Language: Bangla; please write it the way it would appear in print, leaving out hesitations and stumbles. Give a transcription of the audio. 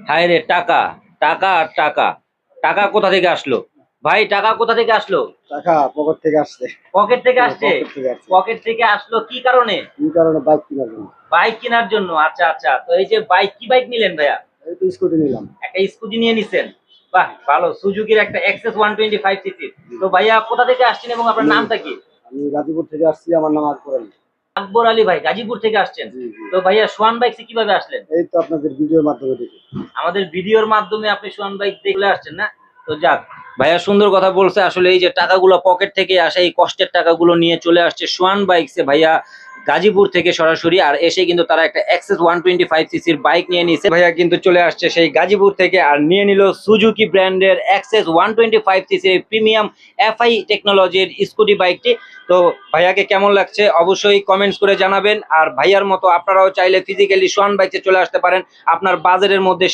হায় রে টাকা, টাকা আর টাকা। টাকা কোথা থেকে আসলো? ভাই টাকা কোথা থেকে আসলো? টাকা পকেট থেকে আসছে। পকেট থেকে আসছে? পকেট থেকে আসছে। পকেট থেকে আসলো কি কারণে? এই কারণে বাইক কেনার জন্য। বাইক কেনার জন্য। আচ্ছা আচ্ছা, তো এই যে বাইক, কি বাইক নিলেন ভাইয়া? এই তো স্কুটি নিলাম। একটা স্কুটি নিয়ে নিছেন। বাহ ভালো, সুজুকির একটা এক্সএস 125 সিসি। তো ভাইয়া কোথা থেকে আসছেন এবং আপনার নামটা কি? আমি গাজীপুর থেকে আসছি, আমার নাম আকবর আলী। আকবর আলী ভাই গাজীপুর থেকে আসছেন। জি জি। তো ভাইয়া সোয়ান বাইকসে কিভাবে আসলেন? এই তো আপনাদের ভিডিওর মাধ্যমে দেখি। আমাদের ভিডিওর মাধ্যমে আপনি সোয়ান বাইক দেখলে আসছেন না? তো যাক, ভাইয়া সুন্দর কথা বলছে। আসলে এই যে টাকাগুলো পকেট থেকে আসে, এই কষ্টের টাকাগুলো নিয়ে চলে আসছে সোয়ান বাইকসে ভাইয়া গাজীপুর থেকে সরাসরি। আর এসে কিন্তু তারা একটা এক্সএস 125 সিসির বাইক নিয়ে নিছে। ভাইয়া কিন্তু চলে আসছে সেই গাজীপুর থেকে আর নিয়ে নিল সুজুকি ব্র্যান্ডের এক্সএস 125 সিসির প্রিমিয়াম এফআই টেকনোলজির স্কুটি বাইকটি। তো ভাইয়াকে কেমন লাগছে অবশ্যই কমেন্টস করে জানাবেন। আর ভাইয়ার মতো আপনারাও চাইলে ফিজিক্যালি সোয়ান বাইকে চলে আসতে পারেন আপনার বাজারের মধ্যে।